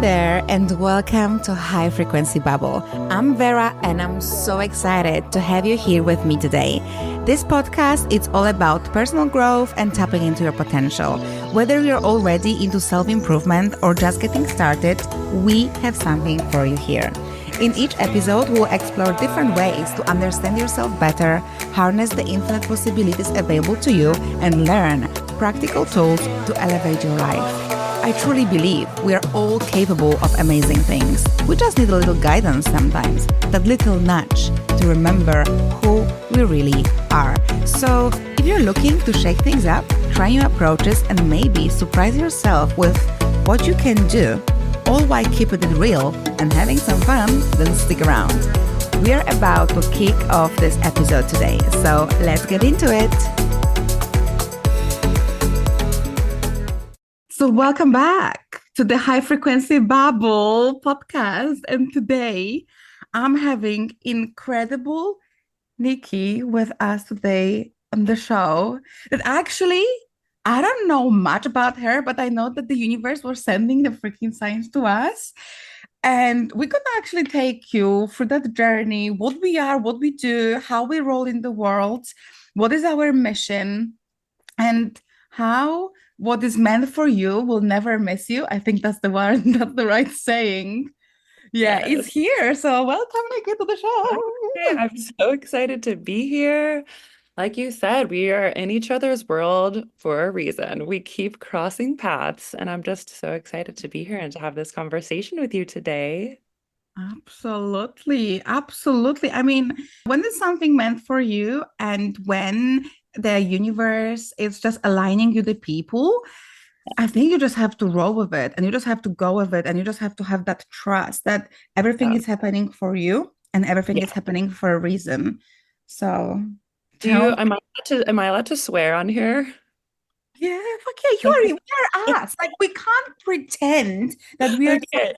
there, and welcome to High Frequency Bubble. I'm Vera, and I'm so excited to have you here with me today. This podcast is all about personal growth and tapping into your potential. Whether you're already into self-improvement or just getting started, we have something for you here. In each episode, we'll explore different ways to understand yourself better, harness the infinite possibilities available to you, and learn practical tools to elevate your life. I truly believe we are all capable of amazing things. We just need a little guidance sometimes, that little nudge to remember who we really are. So if you're looking to shake things up, try new approaches, and maybe surprise yourself with what you can do, all while keeping it real and having some fun, then stick around. We are about to kick off this episode today, so let's get into it. So welcome back to the High Frequency Bubble podcast. And today I'm having incredible Nikki with us today on the show. That actually, I don't know much about her, but I know that the universe was sending the freaking signs to us. And we're going to actually take you through that journey, what we are, what we do, how we roll in the world, what is our mission, and how what is meant for you will never miss you. I think that's the one, that's the right saying. Yeah, Yes. it's here. So welcome, Nikki, to the show. Hi, I'm so excited to be here. Like you said, we are in each other's world for a reason. We keep crossing paths, and I'm just so excited to be here and to have this conversation with you today. Absolutely. Absolutely. I mean, when is something meant for you and when the universe is just aligning you the people, I think you just have to roll with it and you just have to go with it and you just have to have that trust that everything Yeah. is happening for you and everything is Yeah. happening for a reason. So Do you, tell me, am I allowed to swear on here? yeah, fuck yeah, you are us. Like we can't pretend that we are Okay.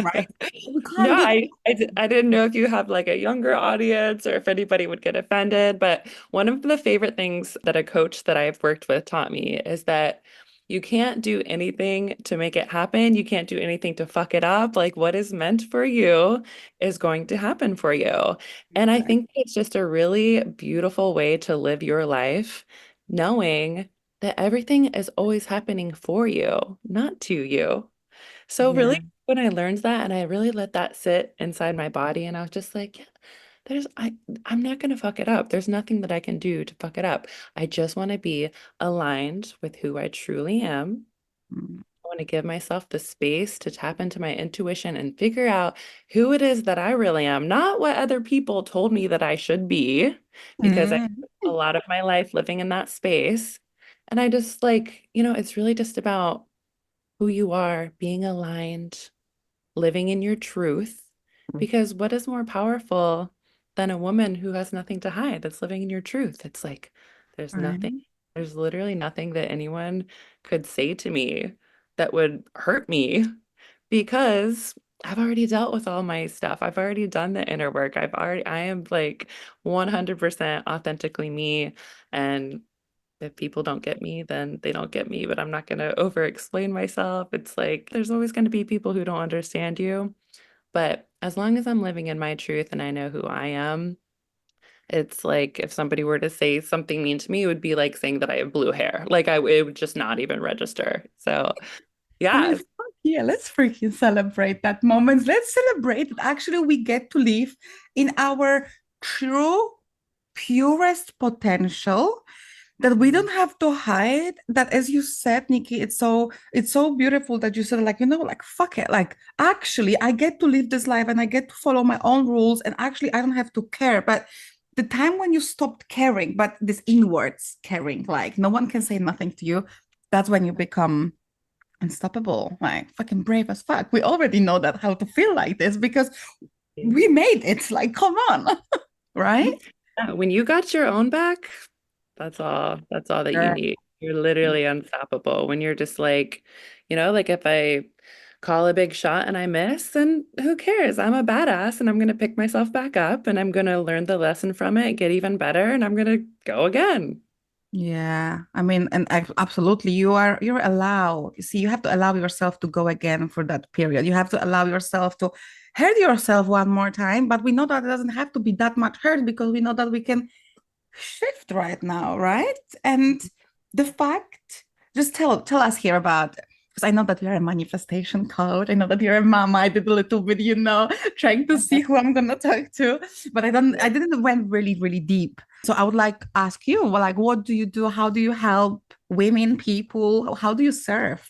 right. We No, can't do that. I didn't know if you have like a younger audience or if anybody would get offended, but one of the favorite things that a coach that I've worked with taught me is that you can't do anything to make it happen. You can't do anything to fuck it up. Like what is meant for you is going to happen for you. And I think it's just a really beautiful way to live your life, knowing that everything is always happening for you, not to you. So Yeah. really, when I learned that and I really let that sit inside my body, and I was just like, yeah, I'm not gonna fuck it up. There's nothing that I can do to fuck it up. I just want to be aligned with who I truly am. Mm. I want to give myself the space to tap into my intuition and figure out who it is that I really am, not what other people told me that I should be, because I Mm. spent a lot of my life living in that space. And I just like, it's really just about who you are, being aligned, living in your truth. Because what is more powerful than a woman who has nothing to hide that's living in your truth? It's like there's nothing, Right. there's literally nothing that anyone could say to me that would hurt me because I've already dealt with all my stuff. I've already done the inner work. I am like 100% authentically me. And if people don't get me, then they don't get me, but I'm not going to over explain myself. It's like there's always going to be people who don't understand you. But as long as I'm living in my truth and I know who I am, it's like if somebody were to say something mean to me, it would be like saying that I have blue hair. It would just not even register. So, I mean, yeah. fuck yeah, let's freaking celebrate that moment. Let's celebrate that actually we get to live in our true, purest potential, that we don't have to hide. That, as you said, Nikki, it's so beautiful that you said, like, like fuck it. Like, actually, I get to live this life and I get to follow my own rules, and actually I don't have to care. But the time when you stopped caring, but this inwards caring, like no one can say nothing to you, that's when you become unstoppable, like fucking brave as fuck. We already know that how to feel like this because we made it. Like, come on, right? Yeah, when you got your own back, that's all that you Sure. need. You're literally unstoppable. When you're just like, like if I call a big shot and I miss, then who cares? I'm a badass and I'm gonna pick myself back up and I'm gonna learn the lesson from it, get even better, and I'm gonna go again. Yeah, I mean, and absolutely, you're allowed. You see, you have to allow yourself to go again for that period. You have to allow yourself to hurt yourself one more time, but we know that it doesn't have to be that much hurt because we know that we can shift right now, right? And the fact, just tell us here about, because I know that you're a manifestation coach. I know that you're a mama. I did a little bit, trying to see who I'm gonna talk to, but I didn't went really deep. So I would like ask you, well, like, what do you do? How do you help women, people? How do you serve?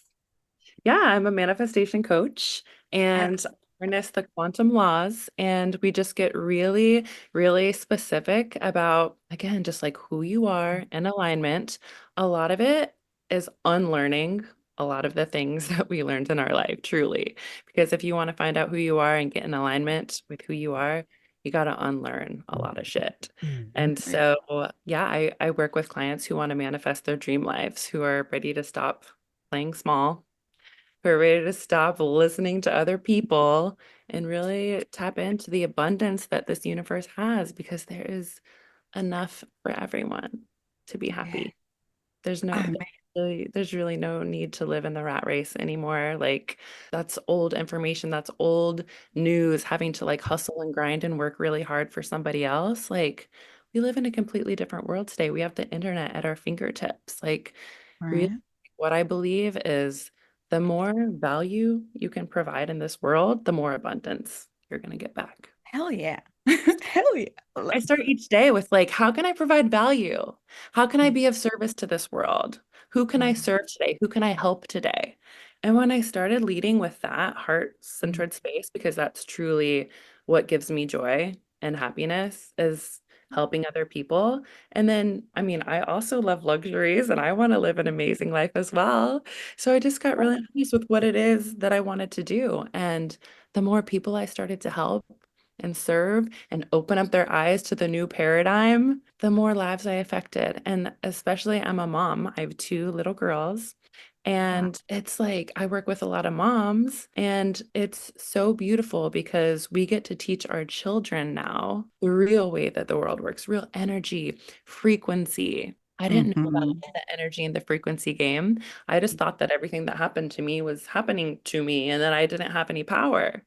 Yeah, I'm a manifestation coach Uh, and harness the quantum laws. And we just get really, really specific about, again, just like who you are in alignment. A lot of it is unlearning a lot of the things that we learned in our life, truly. Because if you want to find out who you are and get in alignment with who you are, you got to unlearn a lot of shit. And yeah. so, yeah, I work with clients who want to manifest their dream lives, who are ready to stop playing small, who are ready to stop listening to other people and really tap into the abundance that this universe has because there is enough for everyone to be Yeah. happy. There's no, I there's really no need to live in the rat race anymore. Like that's old information, that's old news, having to like hustle and grind and work really hard for somebody else. Like we live in a completely different world today. We have the internet at our fingertips. Like really, right. what I believe is the more value you can provide in this world, the more abundance you're going to get back. Hell yeah. Hell yeah. I start each day with like, how can I provide value? How can I be of service to this world? Who can I serve today? Who can I help today? And when I started leading with that heart-centered space, because that's truly what gives me joy and happiness is helping other people. And then, I mean, I also love luxuries and I want to live an amazing life as well. So I just got really honest with what it is that I wanted to do. And the more people I started to help, and serve and open up their eyes to the new paradigm, the more lives I affected. And especially, I'm a mom. I have two little girls. Wow. And it's like I work with a lot of moms, and it's so beautiful because we get to teach our children now the real way that the world works, real energy, frequency. I didn't know about Mhm. the energy and the frequency game. I just thought that everything that happened to me was happening to me and that I didn't have any power.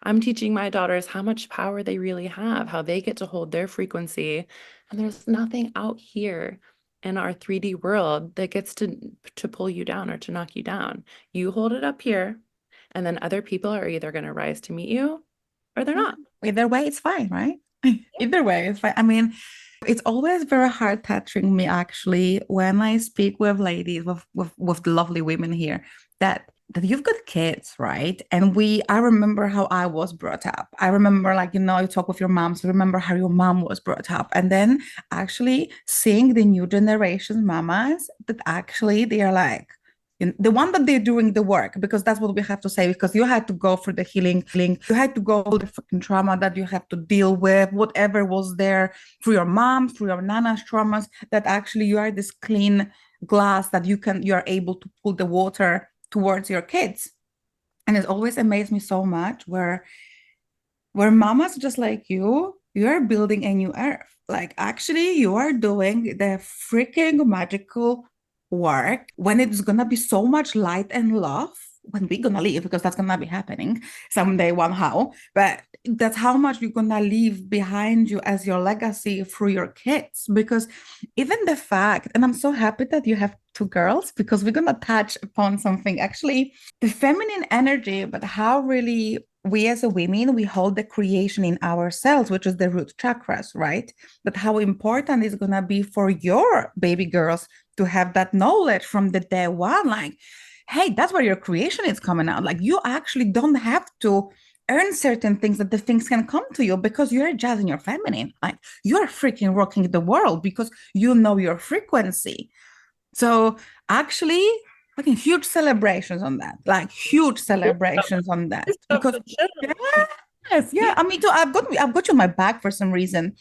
I'm teaching my daughters how much power they really have, how they get to hold their frequency. And there's nothing out here in our 3D world that gets to pull you down or to knock you down. You hold it up here, and then other people are either going to rise to meet you or they're Yeah. not. Either way, it's fine, right? Either way, it's fine. I mean, it's always very hard touching me actually when I speak with ladies, with the lovely women here, that you've got kids, right? And I remember how I was brought up. I remember, like, you talk with your mom, so remember how your mom was brought up. And then actually seeing the new generation mamas that actually they are like, the one that they're doing the work, because that's what we have to say, because you had to go for the healing, you had to go the fucking trauma that you have to deal with, whatever was there through your mom, through your nana's traumas, that actually you are this clean glass that you are able to pull the water towards your kids. And it always amazed me so much where mamas just like you are building a new earth. Like actually you are doing the freaking magical work when it's gonna be so much light and love when we're gonna leave, because that's gonna be happening someday, one how. But that's how much you're gonna leave behind you as your legacy through your kids. Because even the fact, and I'm so happy that you have two girls, because we're gonna touch upon something actually, the feminine energy, but how really we as a women, we hold the creation in ourselves, which is the root chakras, right? But how important is going to be for your baby girls to have that knowledge from the day one, like, hey, that's where your creation is coming out. Like you actually don't have to earn certain things, that the things can come to you because you're just in your feminine. Like you're freaking rocking the world because you know your frequency. So actually, fucking huge celebrations on that, like huge celebrations on that. Stop Because the chill. yes, yeah, I mean, too, I've got you on my back for some reason.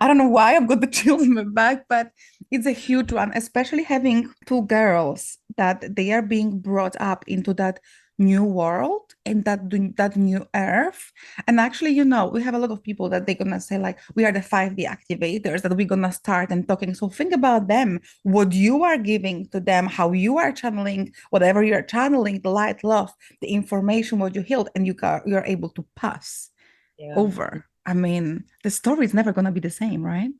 I don't know why I've got the chills on my back, but it's a huge one, especially having two girls that they are being brought up into that new world and that new earth. And actually, we have a lot of people that they're gonna say like we are the 5D activators that we're gonna start and talking. So think about them, what you are giving to them, how you are channeling whatever you're channeling, the light, love, the information, what you healed, and you're able to pass Yeah. over. I mean, the story is never gonna be the same, right?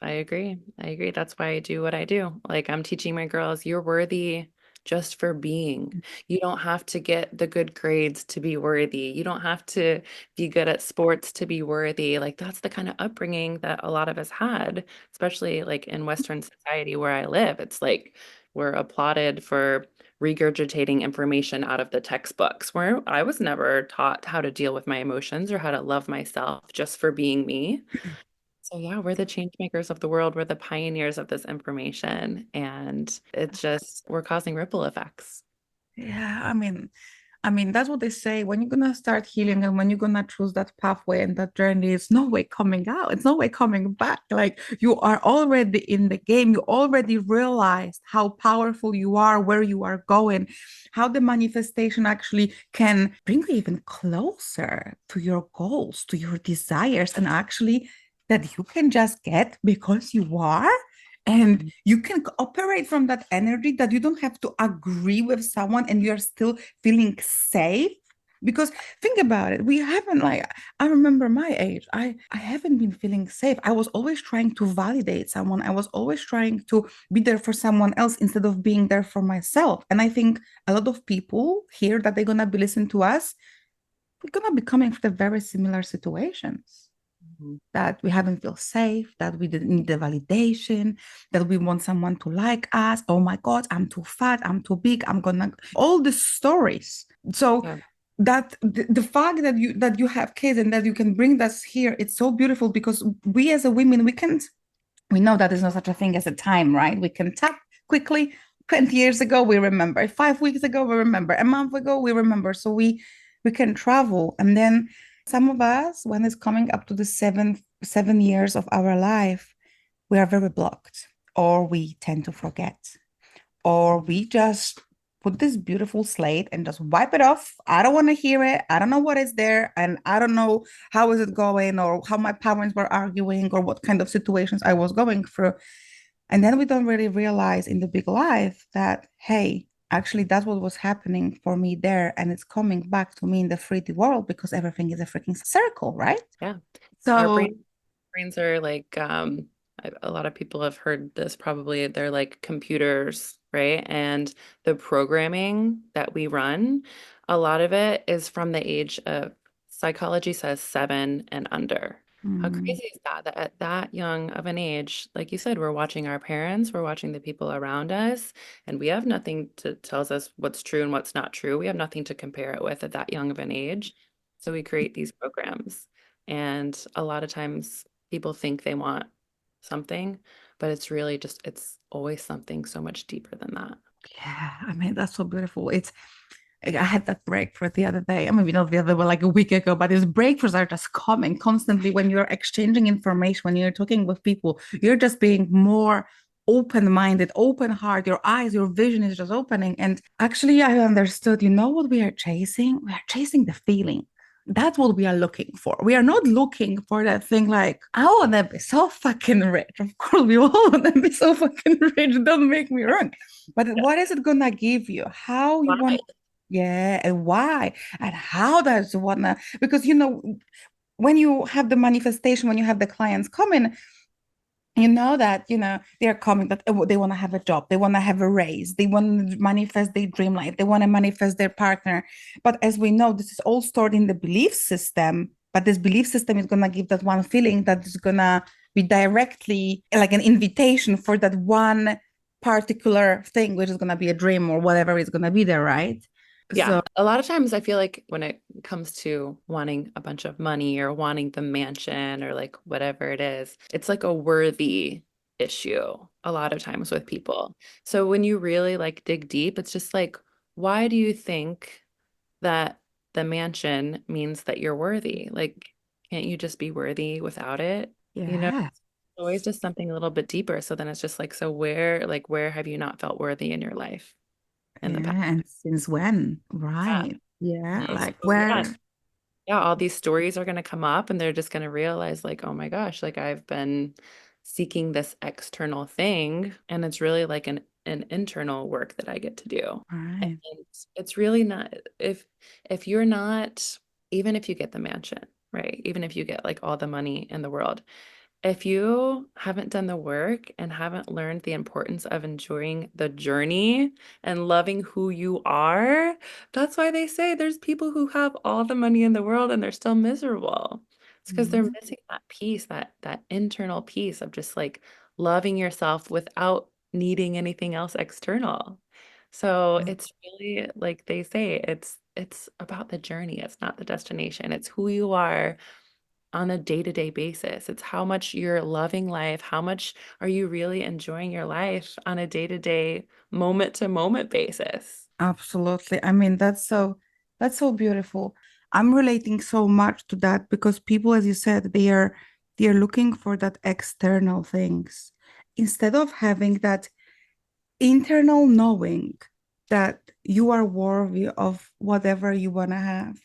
I agree. I agree. That's why I do what I do. Like I'm teaching my girls, you're worthy just for being. You don't have to get the good grades to be worthy. You don't have to be good at sports to be worthy. Like that's the kind of upbringing that a lot of us had, especially like in Western society where I live. It's like we're applauded for regurgitating information out of the textbooks, where I was never taught how to deal with my emotions or how to love myself just for being me. So yeah, we're the change makers of the world. We're the pioneers of this information. And it's just, we're causing ripple effects. Yeah, I mean, that's what they say. When you're gonna start healing and when you're gonna choose that pathway and that journey, it's no way coming out. It's no way coming back. Like you are already in the game. You already realized how powerful you are, where you are going, how the manifestation actually can bring you even closer to your goals, to your desires, and actually that you can just get because you are. And Mhm. you can operate from that energy that you don't have to agree with someone and you're still feeling safe. Because think about it, we haven't like I remember my age. I haven't been feeling safe. I was always trying to validate someone. I was always trying to be there for someone else instead of being there for myself. And I think a lot of people here that they're gonna be listening to us, we're gonna be coming from the very similar situations Mhm. that we haven't feel safe, that we didn't need the validation, that we want someone to like us. Oh my God, I'm too fat, I'm too big, I'm gonna all the stories. So Yeah. that the fact that you have kids and that you can bring us here, it's so beautiful because we as a women, we know that there's no such a thing as a time, right? We can tap quickly. 20 years ago, we remember. 5 weeks ago, we remember. A month ago, we remember. So we can travel. And then some of us, when it's coming up to the 7 years of our life, we are very blocked, or we tend to forget, or we just put this beautiful slate and just wipe it off. I don't want to hear it. I don't know what is there, and I don't know how is it going, or how my parents were arguing, or what kind of situations I was going through. And then we don't really realize in the big life that, hey, actually, that's what was happening for me there. And it's coming back to me in the 3D world because everything is a freaking circle, right? Yeah. Our So, brains are like, a lot of people have heard this probably. They're like computers, right? And the programming that we run, a lot of it is from the age of psychology says 7 and under. How mm, crazy is that? That at that young of an age, like you said, we're watching our parents, we're watching the people around us, and we have nothing to tells us what's true and what's not true. We have nothing to compare it with at that young of an age. So we create these programs. And a lot of times people think they want something, but it's really just, it's always something so much deeper than that. yeah, I mean, that's so beautiful. I had that breakthrough the other day. I mean, not the other, but like a week ago. But these breakthroughs are just coming constantly when you're exchanging information, when you're talking with people. You're just being more open-minded, open heart. Your eyes, your vision is just opening. And actually, I understood. You know what we are chasing? We are chasing the feeling. That's what we are looking for. We are not looking for that thing like, I want to be so fucking rich. Of course, we all want to be so fucking rich. Don't make me wrong. But what is it gonna give you? How you Why? want, yeah, and why and how does you wanna, because when you have the manifestation, when you have the clients coming, that they're coming that they want to have a job, they want to have a raise, they want to manifest their dream life, they want to manifest their partner. But as we know, this is all stored in the belief system, but this belief system is going to give that one feeling that is going to be directly like an invitation for that one particular thing, which is going to be a dream or whatever is going to be there, right? Yeah, So a lot of times I feel like when it comes to wanting a bunch of money or wanting the mansion or like whatever it is, it's like a worthy issue a lot of times with people. So when you really like dig deep, it's just like, why do you think that the mansion means that you're worthy? Like, can't you just be worthy without it? You know, yeah. always just something a little bit deeper. So then it's just like, so where have you not felt worthy in your life? in the past. Yeah, and since when? Yeah. Right. Yeah, Mhm. like So yeah, where? yeah, all these stories are going to come up and they're just going to realize like, oh my gosh, like I've been seeking this external thing and it's really like an internal work that I get to do. And Right. it's really not if you're not even if you get the mansion, right? Even if you get like all the money in the world, if you haven't done the work and haven't learned the importance of enjoying the journey and loving who you are, that's why they say there's people who have all the money in the world and they're still miserable. It's because they're Mhm. missing that piece, that internal piece of just like loving yourself without needing anything else external. So it's really like they say, it's about the journey. It's not the destination. It's who you are on a day-to-day basis. It's how much you're loving life, how much are you really enjoying your life on a day-to-day, moment-to-moment basis. Absolutely. I mean, that's so beautiful. I'm relating so much to that because people, as you said, they are looking for that external things instead of having that internal knowing that you are worthy of whatever you want to have.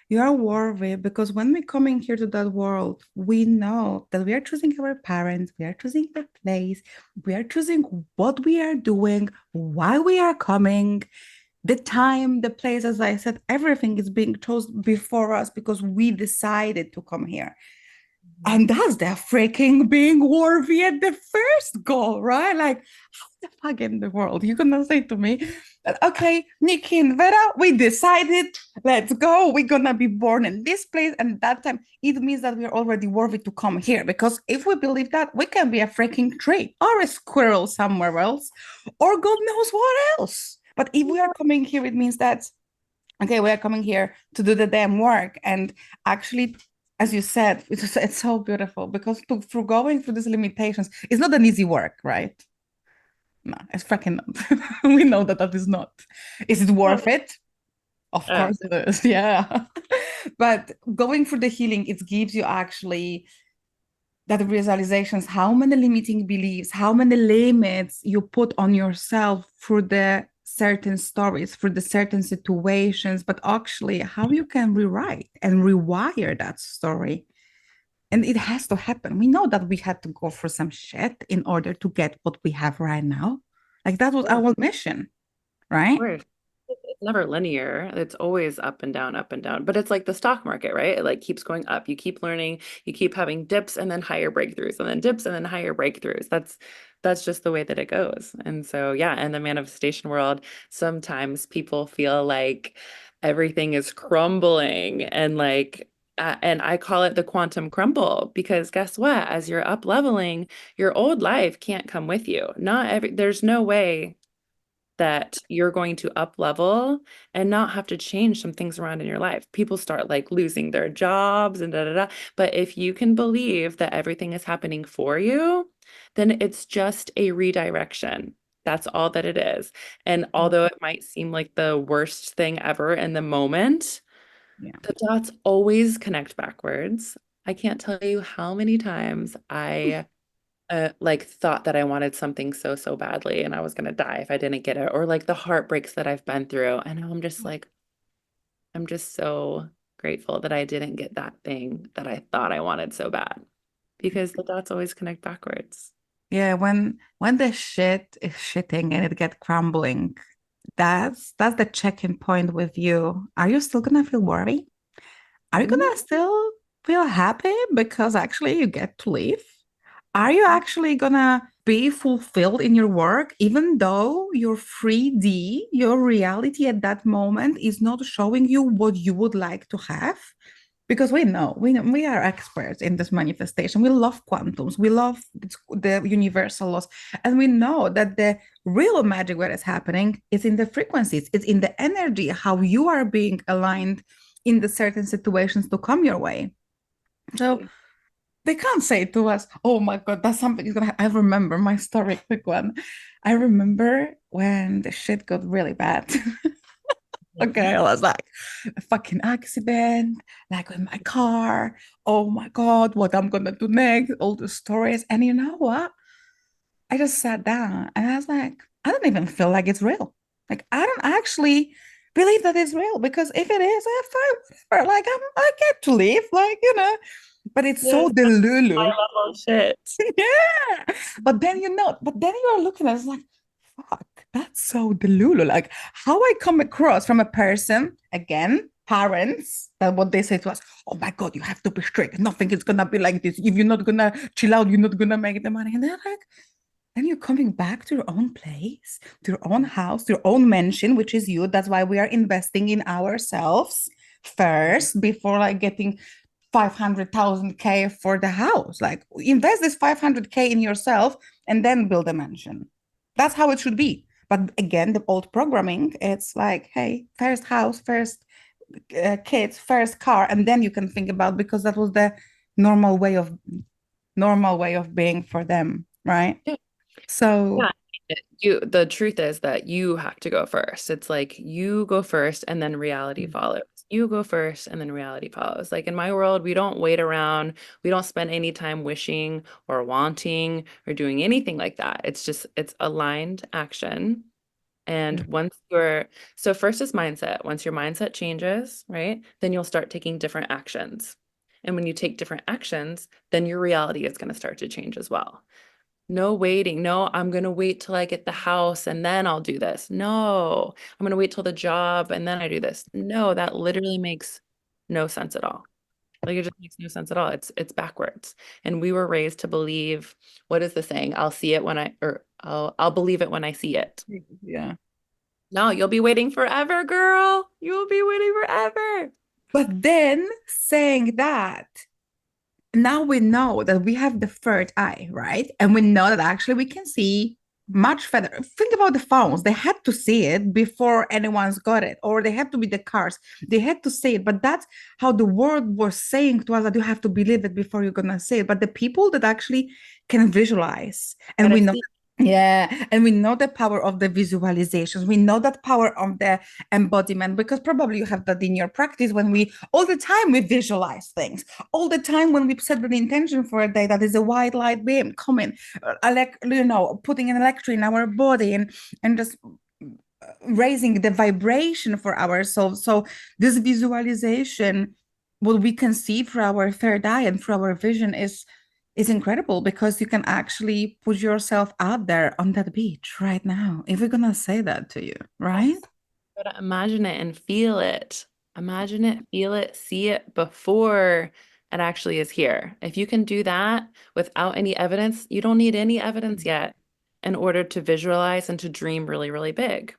You are worthy because when we come in here to that world, we know that we are choosing our parents, we are choosing the place, we are choosing what we are doing, why we are coming, the time, the place, as I said, everything is being chosen before us because we decided to come here. Mhm. And that's the freaking being worthy at the first goal, right? Like, how the fuck in the world you gonna say to me, that, okay, Nikki and Vera, we decided, let's go. We're gonna be born in this place, and that time it means that we're already worthy to come here. Because if we believe that, we can be a freaking tree or a squirrel somewhere else, or God knows what else. But if we are coming here, it means that okay, we are coming here to do the damn work. And actually, as you said, it's so beautiful because through going through these limitations, it's not an easy work, right? No, it's freaking not. We know that that is not. Is it Yeah. worth it? Of Uh, course it is. Yeah. But going through the healing, it gives you actually that realizations, how many limiting beliefs, how many limits you put on yourself through the certain stories, through the certain situations, but actually how you can rewrite and rewire that story. And it has to happen. We know that we had to go through some shit in order to get what we have right now. Like that was yeah. our mission, right? Course. It's never linear. It's always up and down, up and down. But it's like the stock market, right? It like keeps going up. You keep learning, you keep having dips and then higher breakthroughs and then dips and then higher breakthroughs. That's just the way that it goes. And so yeah, in the manifestation world, sometimes people feel like everything is crumbling and like and I call it the quantum crumble because guess what? As you're up leveling, your old life can't come with you. There's no way that you're going to up level and not have to change some things around in your life. People start like losing their jobs and da da da. But if you can believe that everything is happening for you, then it's just a redirection. That's all that it is. And although it might seem like the worst thing ever in the moment, Yeah. the dots always connect backwards. I can't tell you how many times I like thought that I wanted something so badly and I was gonna die if I didn't get it, or like the heartbreaks that I've been through. And now I'm just like, I'm just so grateful that I didn't get that thing that I thought I wanted so bad because the dots always connect backwards. Yeah, when the shit is shitting and it get crumbling, that's the check-in point with you. Are you still gonna feel worried? Are you Mhm. gonna still feel happy because actually you get to leave? Are you actually gonna be fulfilled in your work, even though your 3D, your reality at that moment is not showing you what you would like to have? Because we know we are experts in this manifestation. We love quantums, we love the universal laws, and we know that the real magic what is happening is in the frequencies, it's in the energy, how you are being aligned in the certain situations to come your way. So they can't say to us, oh my God, that's something is gonna I remember my story, quick one. I remember when the shit got really bad. Okay, I was like, a fucking accident, like with my car. Oh my God, what I'm gonna do next, all the stories. And you know what? I just sat down and I was like, I don't even feel like it's real. Like, I don't actually believe that is real because if it is, I fine, whatever. Like, I get to live, like, but it's so Yes, that's high delulu. level shit. Yeah. But then you are looking at it, it's like, fuck, that's so delulu. Like, how I come across from a person, again, parents, that what they say to us, oh my God, you have to be strict. Nothing is gonna be like this. If you're not gonna chill out, you're not gonna make the money. And they're like, then you're coming back to your own place, to your own house, to your own mansion, which is you. That's why we are investing in ourselves first before like getting 500,000 K for the house. Like invest this 500K in yourself and then build a mansion. That's how it should be. But again, the old programming, it's like, hey, first house, first kids, first car, and then you can think about because that was the normal way of normal way of being for them, right? Yeah. So Yeah. The truth is that you have to go first. It's like you go first and then reality follows. You go first and then reality follows. Like in my world, we don't wait around. We don't spend any time wishing or wanting or doing anything like that. It's aligned action. And so first is mindset. Once your mindset changes, right, then you'll start taking different actions. And when you take different actions, then your reality is going to start to change as well. No waiting. No, I'm going to wait till I get the house and then I'll do this. No, I'm going to wait till the job and then I do this. No, that literally makes no sense at all. Like it just makes no sense at all. It's backwards. And we were raised to believe, what is the saying? I'll see it when I or I'll believe it when I see it. yeah. No, you'll be waiting forever, girl. You'll be waiting forever. But then saying that, now we know that we have the third eye, right? And we know that actually we can see much further. Think about the phones. They had to see it before anyone's got it, or they had to be the cars. They had to see it. But that's how the world was saying to us that you have to believe it before you're gonna see it. But the people that actually can visualize, and Gotta we know see. yeah, and we know the power of the visualizations. We know that power of the embodiment because probably you have that in your practice when we all the time we visualize things. All the time when we set an intention for a day that is a white light beam coming, putting an electron in our body and just raising the vibration for ourselves. So this visualization, what we can see through our third eye and through our vision is incredible because you can actually put yourself out there on that beach right now. If we're gonna say that to you, right? Yes. Gotta imagine it and feel it. Imagine it, feel it, see it before it actually is here. If you can do that without any evidence, you don't need any evidence yet in order to visualize and to dream really, really big.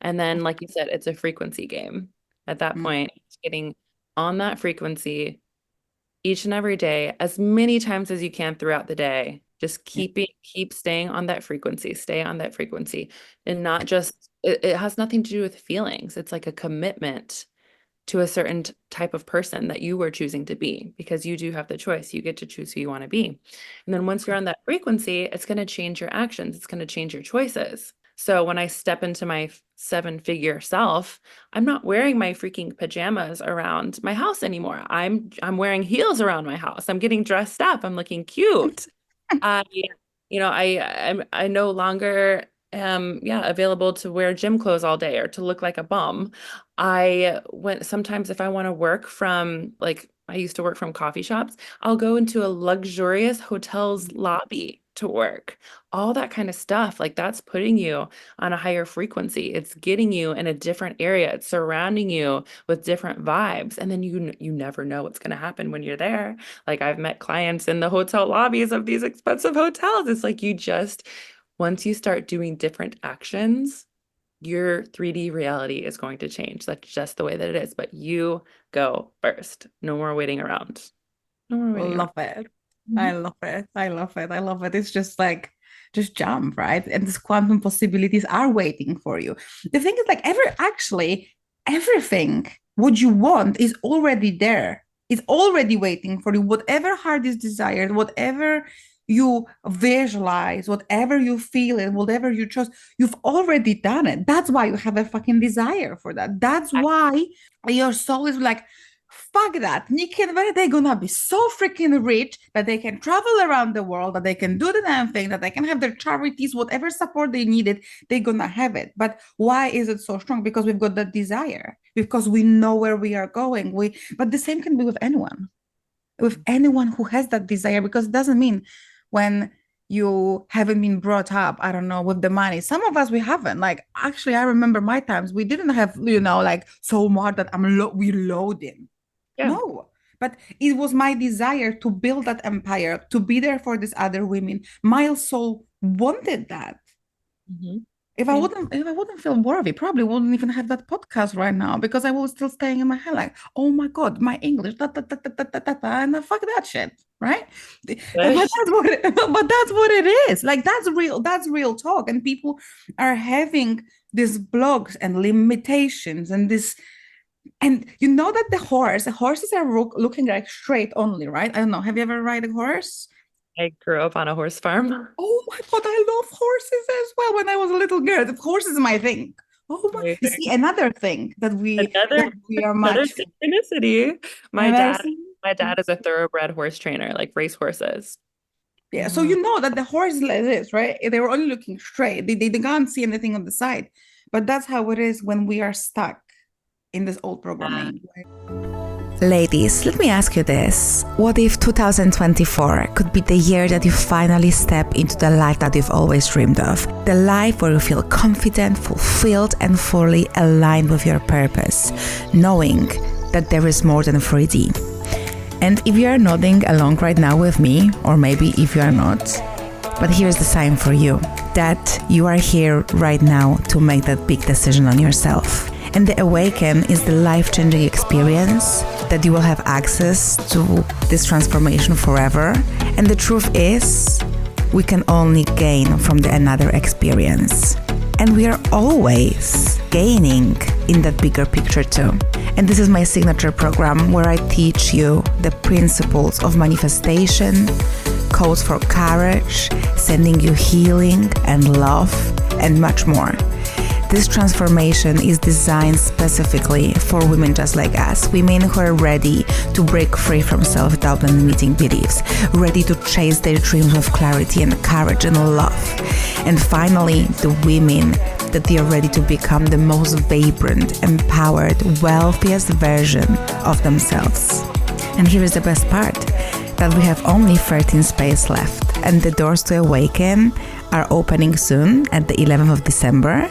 And then, like you said, it's a frequency game. At that Mm. point, it's getting on that frequency each and every day, as many times as you can throughout the day. Just Yeah. keep staying on that frequency, stay on that frequency, and not just, it has nothing to do with feelings. It's like a commitment to a certain type of person that you were choosing to be because you do have the choice. You get to choose who you want to be. And then once you're on that frequency, it's going to change your actions, it's going to change your choices. So when I step into my seven-figure self, I'm not wearing my freaking pajamas around my house anymore. I'm wearing heels around my house. I'm getting dressed up. I'm looking cute. I, I no longer am, yeah, available to wear gym clothes all day or to look like a bum. I went sometimes if I want to work from like I used to work from coffee shops, I'll go into a luxurious hotel's lobby to work. All that kind of stuff, like that's putting you on a higher frequency. It's getting you in a different area. It's surrounding you with different vibes. And then you never know what's going to happen when you're there. Like I've met clients in the hotel lobbies of these expensive hotels. It's like once you start doing different actions, your 3D reality is going to change. That's just the way that it is. But you go first. No more waiting around. No more waiting around. Love it. I Mhm. love it. I love it. I love it. It's just like, just jump, right? And these quantum possibilities are waiting for you. The thing is, like, everything what you want is already there. It's already waiting for you. Whatever heart is desired, whatever you visualize, whatever you feel, and whatever you trust, you've already done it. That's why you have a fucking desire for that. That's why your soul is like, fuck that. Nikki and Vera, they're gonna be so freaking rich that they can travel around the world, that they can do the damn thing, that they can have their charities, whatever support they needed, they're gonna have it. But why is it so strong? Because we've got that desire, because we know where we are going. But the same can be with anyone who has that desire, because it doesn't mean when you haven't been brought up, I don't know, with the money. Some of us we haven't. Like actually, I remember my times we didn't have, like so much that we loading. Yeah. No, but it was my desire to build that empire, to be there for these other women. My soul wanted that. Hmm. Yeah. If I wouldn't feel worthy, probably wouldn't even have that podcast right now, because I was still staying in my head like, oh my God, my English, and fuck that shit, right? But But that's what it is. Like that's real talk. And people are having these blogs and limitations and this, and you know that the horses are looking like straight only, right? I don't know. Have you ever ride a horse? I grew up on a horse farm. Oh my God, I love horses as well. When I was a little girl, the horse is my thing. Oh my, you see, Amazing. another thing that Another we are another matching. synchronicity. My And I dad, see, my dad is a thoroughbred horse trainer, like race horses. yeah. So Mhm. you know that the horse is like this, right? They were only looking straight. They can't see anything on the side. But that's how it is when we are stuck in this old programming. Ladies, let me ask you this. What if 2024 could be the year that you finally step into the life that you've always dreamed of? The life where you feel confident, fulfilled, and fully aligned with your purpose, knowing that there is more than 3D. And if you are nodding along right now with me, or maybe if you are not, but here's the sign for you that you are here right now to make that big decision on yourself. And the Awaken is the life-changing experience that you will have access to this transformation forever. And the truth is, we can only gain from another experience. And we are always gaining in that bigger picture too. And this is my signature program where I teach you the principles of manifestation, codes for courage, sending you healing and love, and much more. This transformation is designed specifically for women just like us, women who are ready to break free from self-doubt and limiting beliefs, ready to chase their dreams with clarity and courage and love. And finally, the women that they are ready to become the most vibrant, empowered, wealthiest version of themselves. And here is the best part, that we have only 13 spaces left, and the doors to Awaken are opening soon at the 11th of December.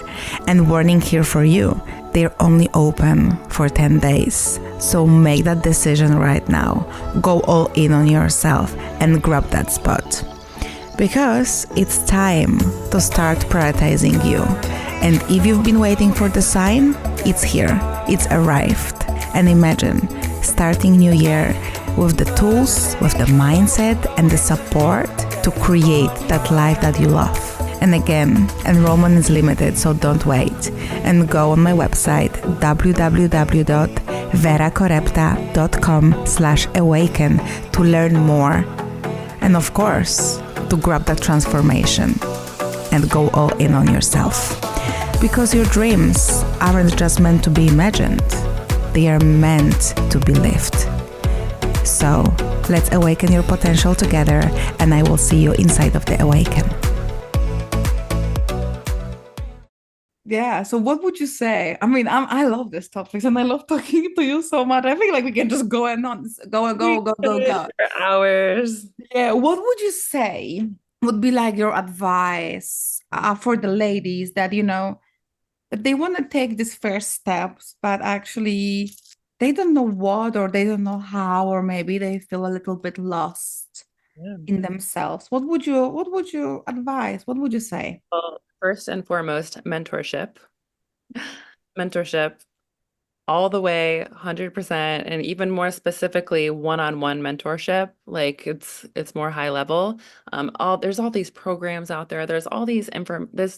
And warning here for you, they're only open for 10 days. So make that decision right now. Go all in on yourself and grab that spot. Because it's time to start prioritizing you. And if you've been waiting for the sign, it's here. It's arrived. And imagine starting new year with the tools, with the mindset and the support to create that life that you love. And again, enrollment is limited, so don't wait. And go on my website, www.verakorepta.com/awaken to learn more. And of course, to grab that transformation and go all in on yourself. Because your dreams aren't just meant to be imagined, they are meant to be lived. So let's awaken your potential together, and I will see you inside of the Awaken. Yeah, so what would you say? I mean, I love this topic and I love talking to you so much. I feel like we can just go and on, go and We go, go, go, could go. for hours. Yeah, what would you say would be like your advice for the ladies that, that they want to take these first steps, but actually they don't know what, or they don't know how, or maybe they feel a little bit lost Yeah. in themselves. What would you advise? What would you say? Well, first and foremost, mentorship. Mentorship all the way 100%, and even more specifically one-on-one mentorship. Like it's more high level. All There's all these programs out there, there's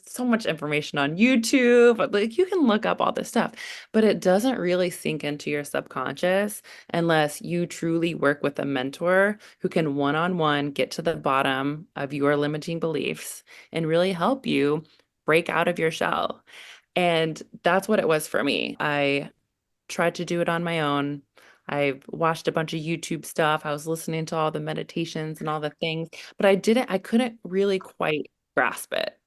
so much information on YouTube, like you can look up all this stuff, but it doesn't really sink into your subconscious unless you truly work with a mentor who can one-on-one get to the bottom of your limiting beliefs and really help you break out of your shell. And that's what it was for me. I tried to do it on my own. I watched a bunch of YouTube stuff. I was listening to all the meditations and all the things, but I couldn't really quite grasp it.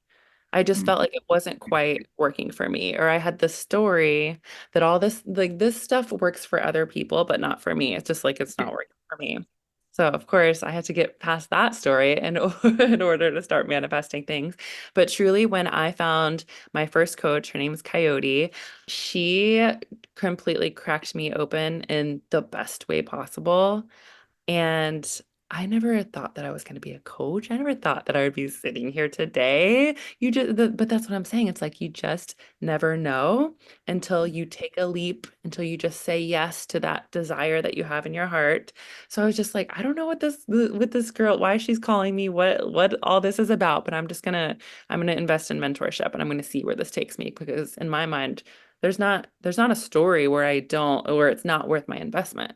I just Mm. felt like it wasn't quite working for me. Or I had this story that all this, like this stuff works for other people, but not for me. It's just like it's not working for me. So of course I had to get past that story in order to start manifesting things. But truly, when I found my first coach, her name is Coyote, she completely cracked me open in the best way possible. And I never thought that I was going to be a coach. I never thought that I would be sitting here today. But that's what I'm saying. It's like you just never know until you take a leap, until you just say yes to that desire that you have in your heart. So I was just like, I don't know what this with this girl, why she's calling me, what all this is about, but I'm gonna invest in mentorship and I'm gonna see where this takes me because in my mind, there's not a story where I don't or it's not worth my investment.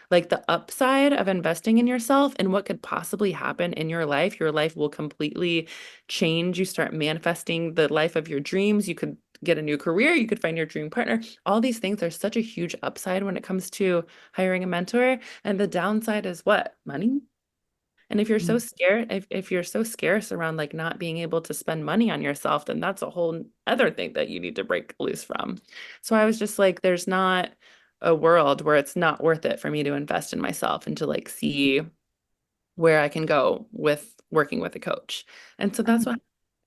Like the upside of investing in yourself and what could possibly happen in your life will completely change. You start manifesting the life of your dreams. You could get a new career. You could find your dream partner. All these things, there's such a huge upside when it comes to hiring a mentor. And the downside is what? Money. And if you're so Mm. scared, if you're so scarce around like not being able to spend money on yourself, then that's a whole other thing that you need to break loose from. So I was just like, there's not a world where it's not worth it for me to invest in myself and to like see where I can go with working with a coach. And so that's what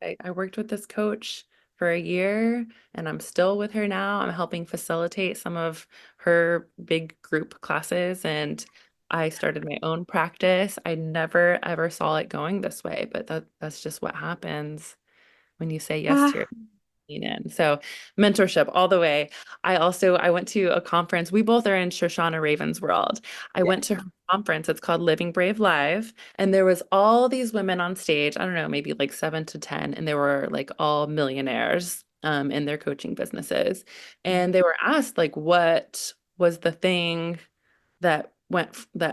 I worked with this coach for a year and I'm still with her now. I'm helping facilitate some of her big group classes and I started my own practice. I never ever saw it going this way, but that's just what happens when you say yes to Ah, your lean in. So mentorship all the way. I went to a conference. We both are in Shoshana Raven's world. I yeah. went to her conference. It's called Living Brave Live. And there was all these women on stage. I don't know, maybe like 7 to 10. And they were like all millionaires in their coaching businesses. And they were asked like what was the thing that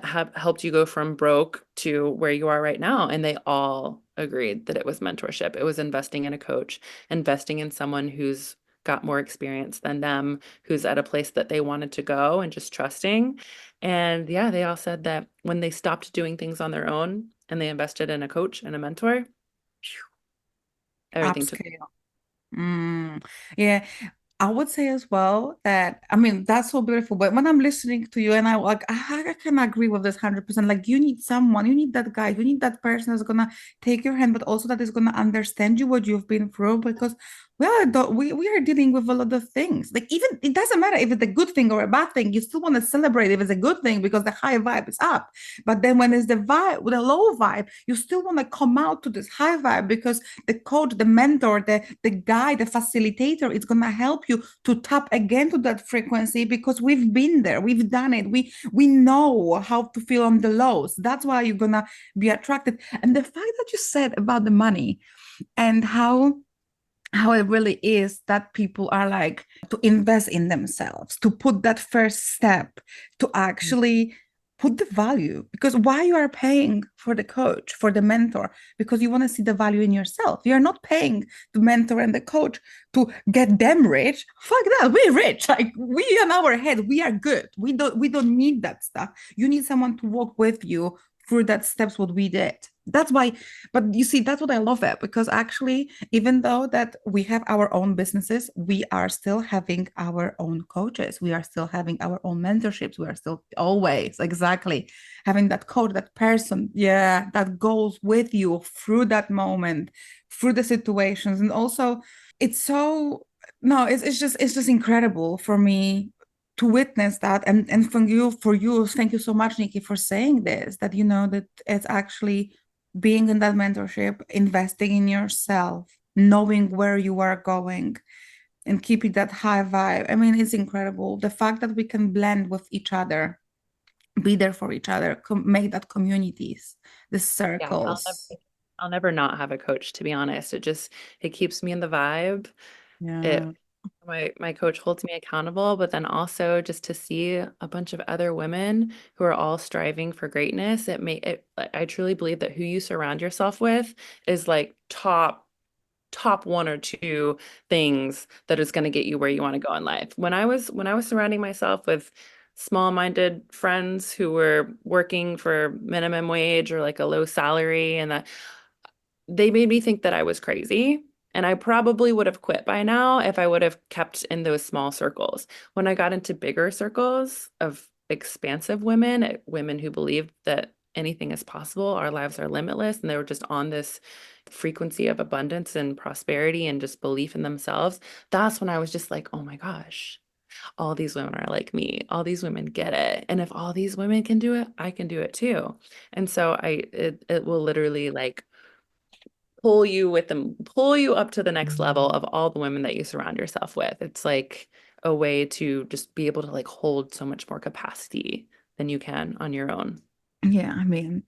have helped you go from broke to where you are right now. And they all agreed that it was mentorship. It was investing in a coach, investing in someone who's got more experience than them, who's at a place that they wanted to go and just trusting. And yeah, they all said that when they stopped doing things on their own and they invested in a coach and a mentor, everything took. Upscale. Mm, yeah, I would say as well that I mean that's so beautiful. But when I'm listening to you, and I like I can agree with this 100%. Like you need someone, you need that guy, you need that person that's gonna take your hand, but also that is gonna understand you what you've been through because we are dealing with a lot of things. Like even it doesn't matter if it's a good thing or a bad thing, you still want to celebrate if it's a good thing because the high vibe is up. But then when it's the vibe, the low vibe, you still want to come out to this high vibe because the coach, the mentor, the guide, the facilitator is going to help you to tap again to that frequency because we've been there, we've done it, we know how to feel on the lows. That's why you're going to be attracted. And the fact that you said about the money and how it really is that people are like to invest in themselves, to put that first step, to actually put the value because why you are paying for the coach, for the mentor, because you want to see the value in yourself. You're not paying the mentor and the coach to get them rich. Fuck that, we're rich. Like we in our head, we are good. We don't need that stuff. You need someone to walk with you through that steps what we did. That's why, but you see, that's what I love it because actually, even though that we have our own businesses, we are still having our own coaches. We are still having our own mentorships. We are still always exactly having that coach, that person, yeah, that goes with you through that moment, through the situations. And also it's so no, it's just incredible for me to witness that and for you thank you so much, Nikki, for saying this that you know that it's actually being in that mentorship, investing in yourself, knowing where you are going, and keeping that high vibe. I mean, it's incredible. The fact that we can blend with each other, be there for each other, make that communities, the Yeah, circles. I'll never not have a coach, to be honest. It keeps me in the vibe. It Yeah. my coach holds me accountable, but then also just to see a bunch of other women who are all striving for greatness, I truly believe that who you surround yourself with is like top one or two things that is going to get you where you want to go in life. When I was surrounding myself with small-minded friends who were working for minimum wage or like a low salary, and that they made me think that I was crazy. And I probably would have quit by now if I would have kept in those small circles. When I got into bigger circles of expansive women, women who believed that anything is possible, our lives are limitless, and they were just on this frequency of abundance and prosperity and just belief in themselves, that's when I was just like, oh my gosh, all these women are like me. All these women get it. And if all these women can do it, I can do it too. And so it will literally like pull you with them, pull you up to the next level of all the women that you surround yourself with. It's like a way to just be able to like hold so much more capacity than you can on your own. Yeah, I mean,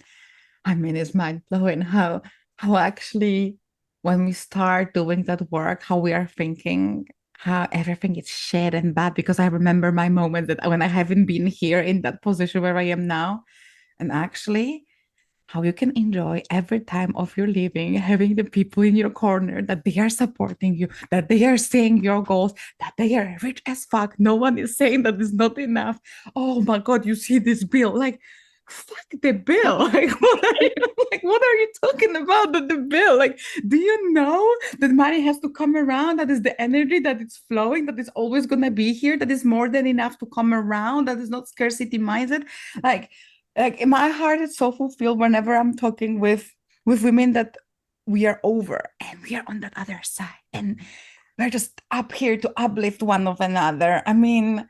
it's mind blowing how actually when we start doing that work, how we are thinking, how everything is shit and bad. Because I remember my moment that when I haven't been here in that position where I am now, and actually how you can enjoy every time of your living, having the people in your corner that they are supporting you, that they are seeing your goals, that they are rich as fuck. No one is saying that is not enough. Oh my God, you see this bill. Like, fuck the bill. What are you talking about? The bill. Like, do you know that money has to come around? That is the energy that is flowing, that is always gonna be here, that is more than enough to come around, that is not scarcity mindset. Like, like in my heart is so fulfilled whenever I'm talking with women that we are over and we are on that other side and we're just up here to uplift one of another. I mean,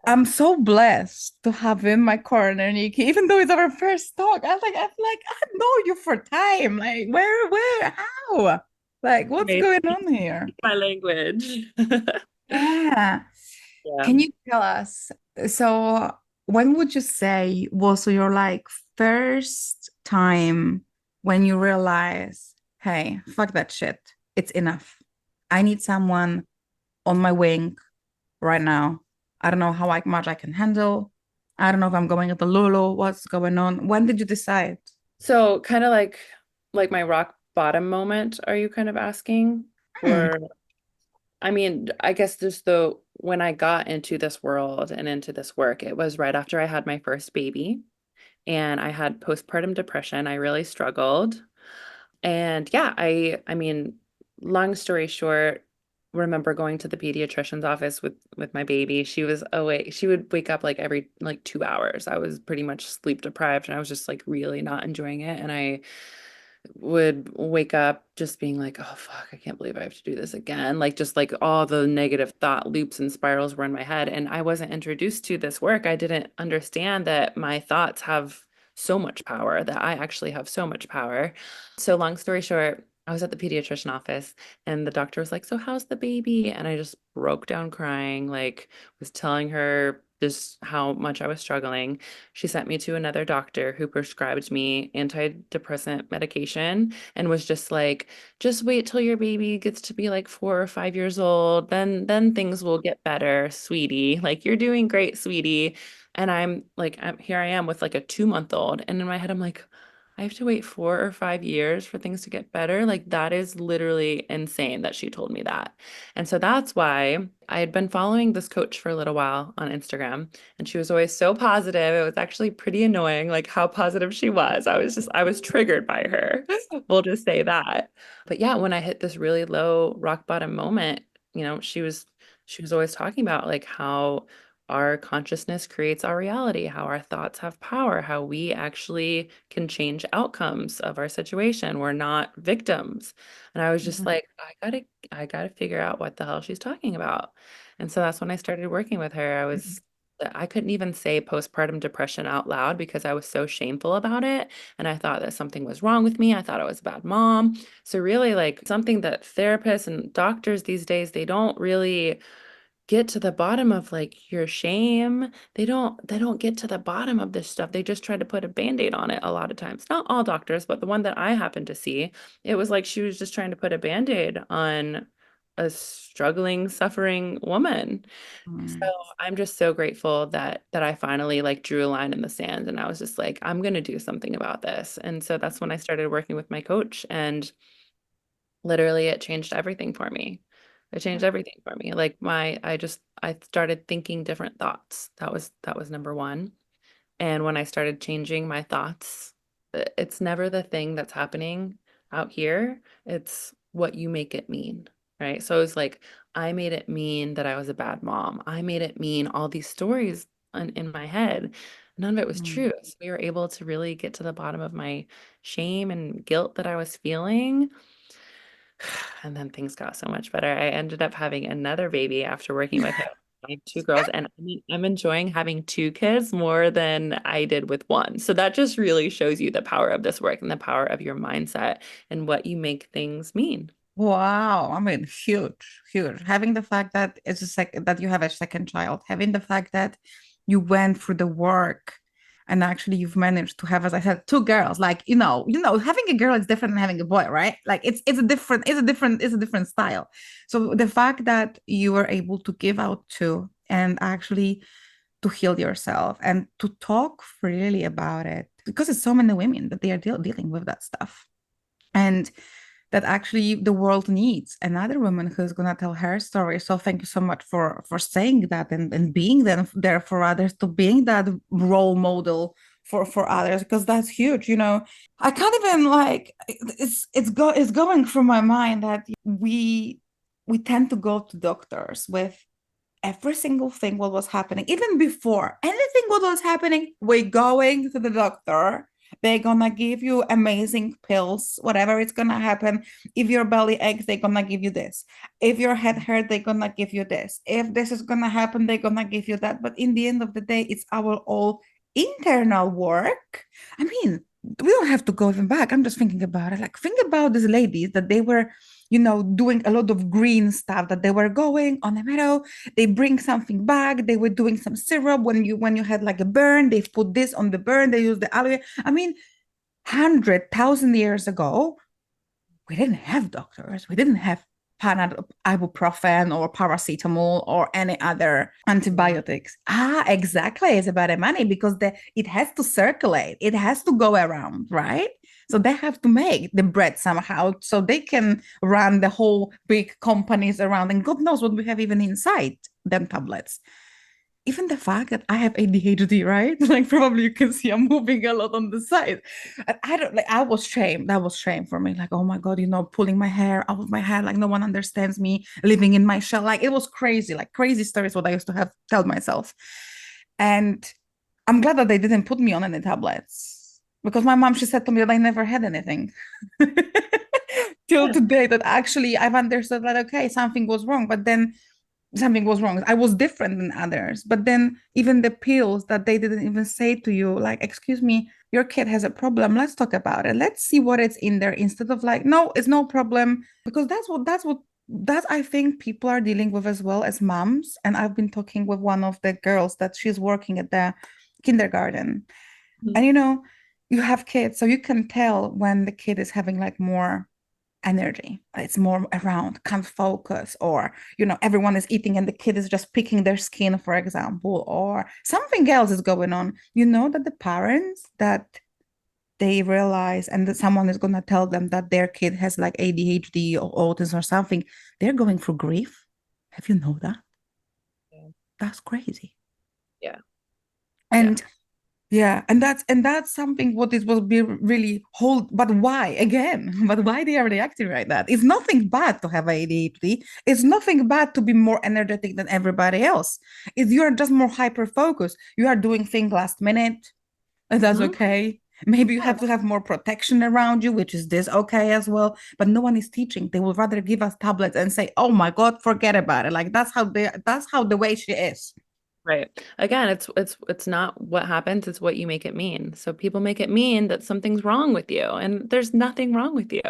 I'm so blessed to have in my corner, Nikki, even though it's our first talk. I'm like, I know you for time. Like, how? Like, what's Right. going on here? My language. Yeah. Yeah. Can you tell us, so when would you say was your like first time when you realize, hey, fuck that shit. It's enough. I need someone on my wing right now. I don't know how much I can handle. I don't know if I'm going at the Lulu. What's going on? When did you decide? So kind of like my rock bottom moment, are you kind of asking? Hmm. Or I mean, I guess just the when I got into this world and into this work, it was right after I had my first baby and I had postpartum depression. I really struggled. And yeah, I mean, long story short, remember going to the pediatrician's office with my baby. She was awake. She would wake up like every like 2 hours. I was pretty much sleep deprived and I was just like really not enjoying it. And I would wake up just being like, oh fuck, I can't believe I have to do this again. Like just like all the negative thought loops and spirals were in my head. And I wasn't introduced to this work. I didn't understand that my thoughts have so much power, that I actually have so much power. So long story short, I was at the pediatrician office and the doctor was like, so how's the baby? And I just broke down crying, like was telling her just how much I was struggling. She sent me to another doctor who prescribed me antidepressant medication and was just like, just wait till your baby gets to be like 4 or 5 years old. Then things will get better, sweetie. Like you're doing great, sweetie. And I'm like, here I am with like a 2 month old. And in my head, I'm like, I have to wait 4 or 5 years for things to get better. Like that is literally insane that she told me that. And so that's why I had been following this coach for a little while on Instagram, and she was always so positive. It was actually pretty annoying, like how positive she was. I was triggered by her. We'll just say that. But yeah, when I hit this really low rock bottom moment, she was always talking about like how our consciousness creates our reality, how our thoughts have power, how we actually can change outcomes of our situation. We're not victims. And I was just like, I gotta figure out what the hell she's talking about. And so that's when I started working with her. I couldn't even say postpartum depression out loud because I was so shameful about it. And I thought that something was wrong with me. I thought I was a bad mom. So really like something that therapists and doctors these days, they don't really get to the bottom of like your shame. They don't get to the bottom of this stuff. They just try to put a band-aid on it a lot of times. Not all doctors, but the one that I happened to see, it was like she was just trying to put a band-aid on a struggling, suffering woman. So Mm. I'm just so grateful that I finally like drew a line in the sand and I was just like, I'm gonna do something about this. And so that's when I started working with my coach and literally it changed everything for me. It changed everything for me. Like I started thinking different thoughts. That was number one. And when I started changing my thoughts, it's never the thing that's happening out here. It's what you make it mean, right? So it's like, I made it mean that I was a bad mom. I made it mean all these stories in my head. None of it was Mm. true. So we were able to really get to the bottom of my shame and guilt that I was feeling. And then things got so much better. I ended up having another baby after working with him. I have two girls, and I'm enjoying having two kids more than I did with one. So that just really shows you the power of this work and the power of your mindset and what you make things mean. Wow, I mean, huge, huge. Having the fact that it's a second that you have a second child, having the fact that you went through the work and actually you've managed to have, as I said, two girls. Like, having a girl is different than having a boy, right? Like it's a different style. So the fact that you were able to give out two and actually to heal yourself and to talk freely about it, because it's so many women that they are dealing with that stuff. And that actually the world needs another woman who's going to tell her story. So thank you so much for saying that and being there for others, to being that role model for others, because that's huge. I can't even, like, it's going through my mind that we tend to go to doctors with every single thing what was happening, even before anything what was happening. We're going to the doctor. They're gonna give you amazing pills, whatever it's gonna happen. If your belly aches, they're gonna give you this. If your head hurt, they're gonna give you this. If this is gonna happen, they're gonna give you that. But in the end of the day, it's our all internal work. I mean, we don't have to go even back. I'm just thinking about it. Like, think about these ladies that they were, doing a lot of green stuff, that they were going on a meadow. They bring something back. They were doing some syrup when you had like a burn. They put this on the burn. They use the aloe. I mean, 100,000 years ago, we didn't have doctors. We didn't have ibuprofen or paracetamol or any other antibiotics. Exactly. It's about the money, because it has to circulate. It has to go around, right? So they have to make the bread somehow so they can run the whole big companies around. And God knows what we have even inside them tablets. Even the fact that I have ADHD, right? Like, probably you can see I'm moving a lot on the side. And I don't, like, I was shame. That was shame for me. Like, oh my God, pulling my hair out of my head. Like, no one understands me, living in my shell. Like, it was crazy, like crazy stories what I used to have tell myself. And I'm glad that they didn't put me on any tablets, because my mom, she said to me that I never had anything. Till Yeah. today, that actually I've understood that, okay, something was wrong, but then something was wrong. I was different than others. But then even the pills that they didn't even say to you, like, excuse me, your kid has a problem. Let's talk about it. Let's see what is in there, instead of like, no, it's no problem. Because that I think people are dealing with as well as moms. And I've been talking with one of the girls that she's working at the kindergarten. And you have kids, so you can tell when the kid is having like more energy. It's more around, can't focus, or everyone is eating and the kid is just picking their skin, for example, or something else is going on. That the parents that they realize, and that someone is going to tell them that their kid has like ADHD or autism or something, they're going through grief. Have you know that? Yeah. That's crazy. Yeah. Yeah. And yeah, and that's something what it will be really hold. But why again? But why they are reacting like that? It's nothing bad to have ADHD. It's nothing bad to be more energetic than everybody else. If you are just more hyper focused, you are doing things last minute, and that's Mhm. okay. Maybe you Yeah. have to have more protection around you, which is this okay as well. But no one is teaching. They will rather give us tablets and say, "Oh my God, forget about it." Like, that's how the way she is. Right. Again, it's not what happens, it's what you make it mean. So people make it mean that something's wrong with you, and there's nothing wrong with you.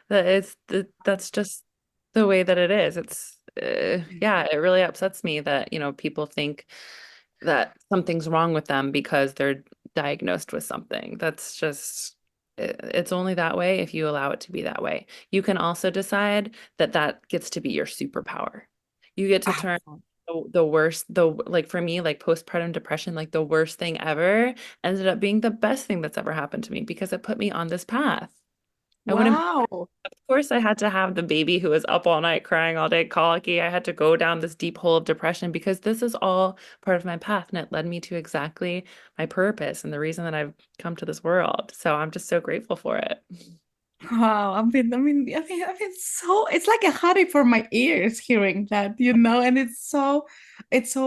That's just the way that it is. Yeah, it really upsets me that, people think that something's wrong with them because they're diagnosed with something. It's only that way if you allow it to be that way. You can also decide that that gets to be your superpower. You get to turn Absolutely. the worst, like for me, like postpartum depression, like the worst thing ever ended up being the best thing that's ever happened to me because it put me on this path. I wouldn't, Wow. of course, I had to have the baby who was up all night crying all day, colicky. I had to go down this deep hole of depression because this is all part of my path and it led me to exactly my purpose and the reason that I've come to this world. So I'm just so grateful for it. Wow, so it's like a honey for my ears hearing that, and it's so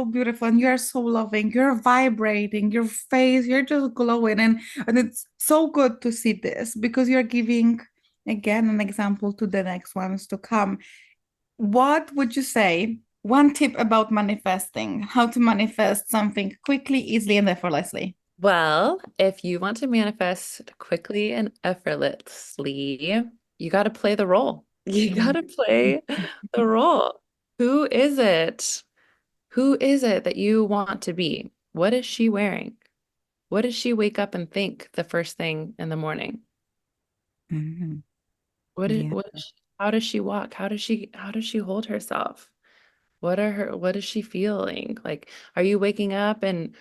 beautiful, and you're so loving, you're vibrating, your face, you're just glowing, and it's so good to see this because you're giving again an example to the next ones to come. What would you say? One tip about manifesting, how to manifest something quickly, easily, and effortlessly. Well, if you want to manifest quickly and effortlessly, you got to play the role. You got to play the role. Who is it? Who is it that you want to be? What is she wearing? What does she wake up and think the first thing in the morning? Mhm. Yeah. What is how does she walk? How does she hold herself? What is she feeling? Like, are you waking up and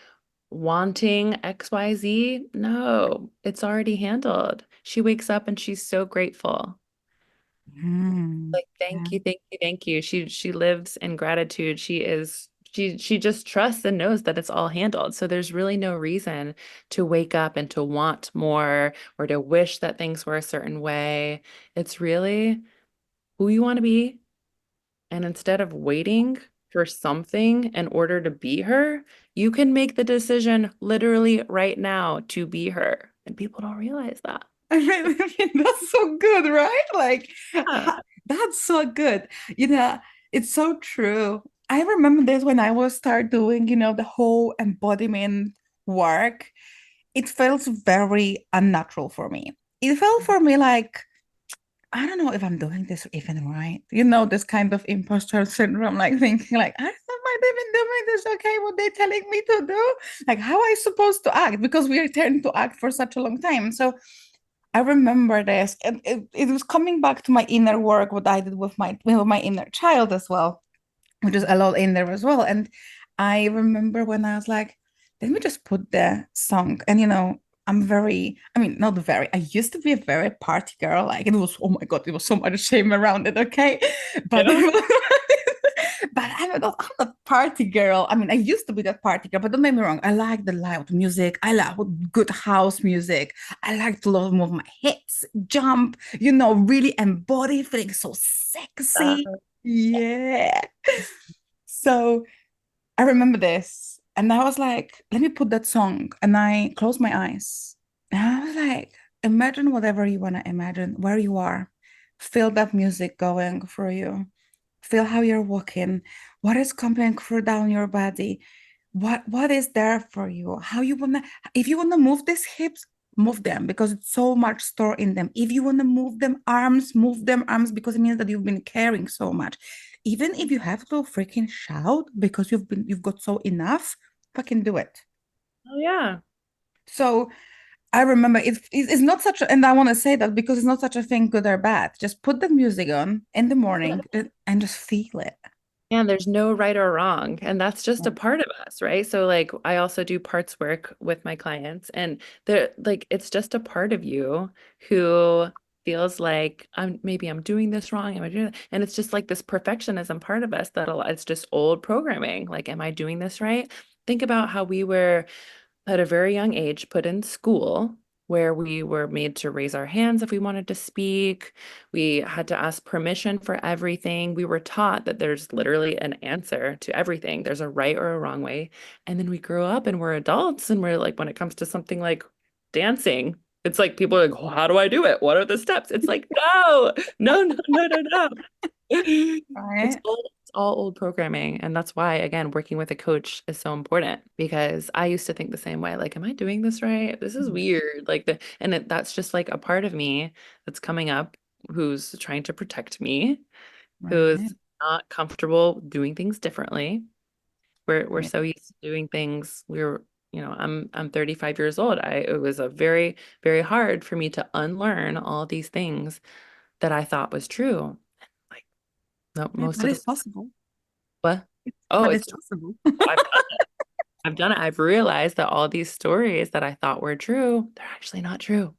wanting XYZ? No, it's already handled. She wakes up and she's so grateful. Mm. Like, thank Yeah. you, thank you, thank you. She lives in gratitude. She just trusts and knows that it's all handled. So there's really no reason to wake up and to want more or to wish that things were a certain way. It's really who you want to be. And instead of waiting for something in order to be her, you can make the decision literally right now to be her. And people don't realize that. That's so good, right? Like, Yeah. that's so good. You know, it's so true. I remember this when I was start doing, the whole embodiment work. It felt very unnatural for me. It felt for me like, I don't know if I'm doing this even right. This kind of imposter syndrome, like thinking like, I might even doing this okay, what they telling me to do? Like, how I supposed to act? Because we are trying to act for such a long time. So I remember this, and it was coming back to my inner work, what I did with my inner child as well, which is a lot in there as well. And I remember when I was like, let me just put the song. And not very, I used to be a very party girl. Like it was, oh my God, it was so much shame around it, okay? But Yeah. but I'm a party girl. I mean, I used to be that party girl, but don't get me wrong. I like the loud music. I like good house music. I like to love move my hips, jump, really embody, feeling so sexy. Yeah. So I remember this, and I was like, let me put that song. And I closed my eyes. And I was like, imagine whatever you want to imagine, where you are. Feel that music going through you. Feel how you're walking, what is coming through down your body, what is there for you, how you wanna, if you wanna move these hips, move them because it's so much store in them. If you wanna move them arms because it means that you've been caring so much. Even if you have to freaking shout because you've got so enough, fucking do it. Oh yeah. So I remember it's not such a, and I want to say that because it's not such a thing, good or bad. Just put the music on in the morning and just feel it. And there's no right or wrong. And that's just a part of us, right? So like I also do parts work with my clients and they're like it's just a part of you who feels like I'm doing this wrong. Am I doing that? And it's just like this perfectionism part of us that it's just old programming. Like, am I doing this right? Think about how we were at a very young age put in school where we were made to raise our hands if we wanted to speak. We had to ask permission for everything. We were taught that there's literally an answer to everything. There's a right or a wrong way. And then we grow up and we're adults and we're like, when it comes to something like dancing, it's like people are like, well, how do I do it? What are the steps? It's like, no, no, no, no, no, no. Right. It's all old programming. And that's why, again, working with a coach is so important because I used to think the same way. Like, am I doing this right? This is weird. That's just like a part of me that's coming up who's trying to protect me, who's Right. not comfortable doing things differently. We're Yeah. so used to doing things. I'm 35 years old. It was a very, very hard for me to unlearn all these things that I thought was true. Like, no, Yeah, most but of the it's possible. what? Oh, But it's it's possible. I've done it. I've done it. I've realized that all these stories that I thought were true, they're actually not true.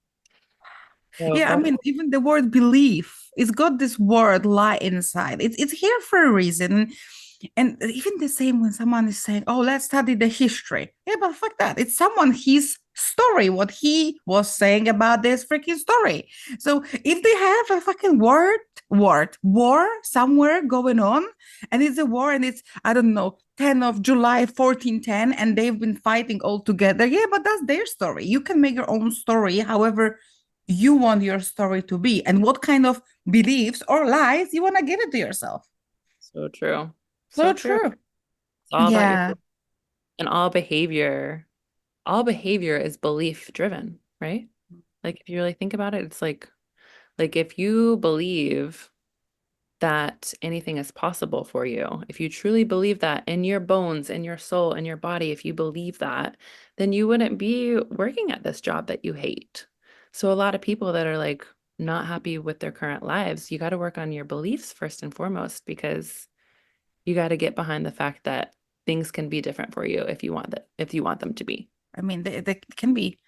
So Yeah, I that's mean, even the word belief, it's got this word lie inside. It's here for a reason. And even the same when someone is saying, "Oh, let's study the history." Yeah, but fuck that. It's someone his story, what he was saying about this freaking story. So if they have a fucking war somewhere going on, and it's a war, and it's I don't know, 10th of July 1410, and they've been fighting all together. Yeah, but that's their story. You can make your own story, however you want your story to be, and what kind of beliefs or lies you want to give it to yourself. so true. So So true. true. It's all about your Yeah. and all behavior is belief driven, right? Like if you really think about it, it's like if you believe that anything is possible for you, if you truly believe that in your bones, in your soul, in your body, if you believe that, then you wouldn't be working at this job that you hate. So a lot of people that are like not happy with their current lives, you got to work on your beliefs first and foremost because you got to get behind the fact that things can be different for you if you want them to be. I mean, they can be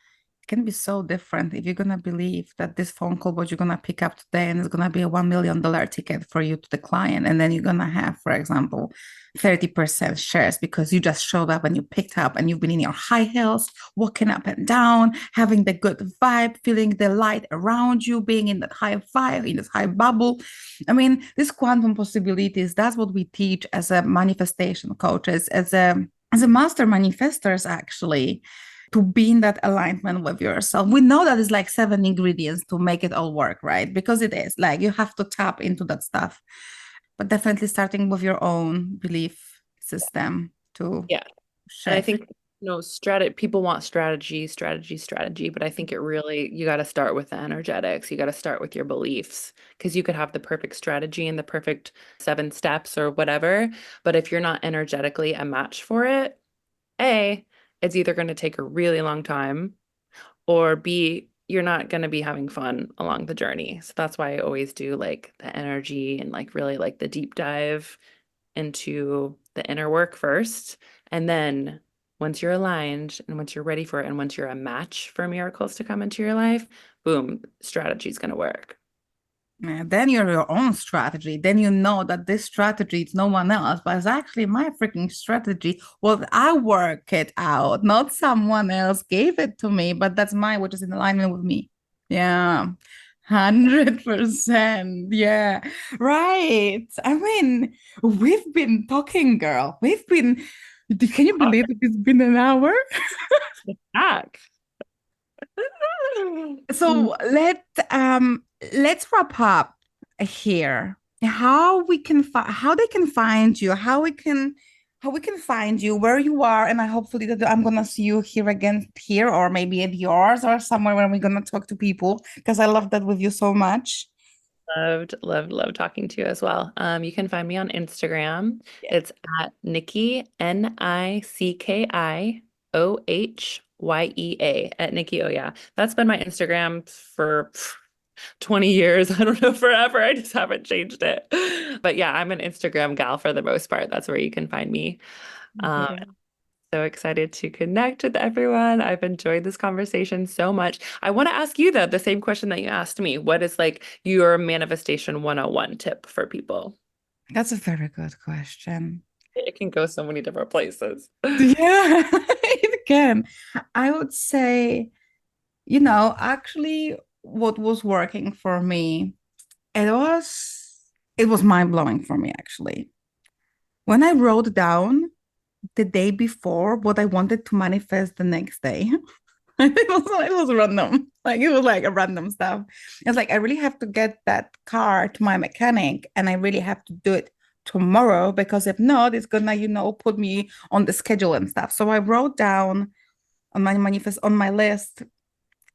so different if you're gonna believe that this phone call what you're gonna pick up today and it's gonna be a $1 million ticket for you to the client, and then you're gonna have, for example, 30% shares because you just showed up and you picked up and you've been in your high heels, walking up and down, having the good vibe, feeling the light around you, being in that high vibe, in this high bubble. I mean, this quantum possibilities, that's what we teach as a manifestation coaches, as a master manifestors actually, to be in that alignment with yourself. We know that it's like 7 ingredients to make it all work, right? Because it is like you have to tap into that stuff, but definitely starting with your own belief system to Yeah. And I shift. think, people want strategy, strategy, strategy, but I think it really, you got to start with the energetics. You got to start with your beliefs because you could have the perfect strategy and the perfect 7 steps or whatever. But if you're not energetically a match for it, A, it's either going to take a really long time, or B, you're not going to be having fun along the journey. So that's why I always do like the energy and like really like the deep dive into the inner work first. And then once you're aligned and once you're ready for it and once you're a match for miracles to come into your life, boom, strategy is going to work. Yeah, then you're your own strategy. Then you know that this strategy is no one else, but it's actually my freaking strategy. Well, I work it out, not someone else gave it to me, but that's mine, which is in alignment with me. Yeah, 100%. Yeah, right. I mean, we've been talking, girl. Can you believe it? It's been an hour? Back. So let's wrap up here. How they can find you, how we can find you where you are, and I hopefully that I'm gonna see you here again here or maybe at yours or somewhere when we're gonna talk to people because I love that with you so much. Loved talking to you as well. You can find me on Instagram. Yeah. It's at Nikki, NICKIOHYEA, at Nikki. Oh, yeah. That's been my Instagram for 20 years. I don't know, forever. I just haven't changed it. But yeah, I'm an Instagram gal for the most part. That's where you can find me. Um, Yeah. so excited to connect with everyone. I've enjoyed this conversation so much. I want to ask you though, the same question that you asked me. What is like your manifestation 101 tip for people? That's a very good question. It can go so many different places. Yeah, it can. I would say, actually what was working for me, it was mind-blowing for me actually. When I wrote down the day before what I wanted to manifest the next day, it was random. Like it was like a random stuff. It's like I really have to get that car to my mechanic and I really have to do it tomorrow because if not, it's gonna, put me on the schedule and stuff. So I wrote down on my manifest on my list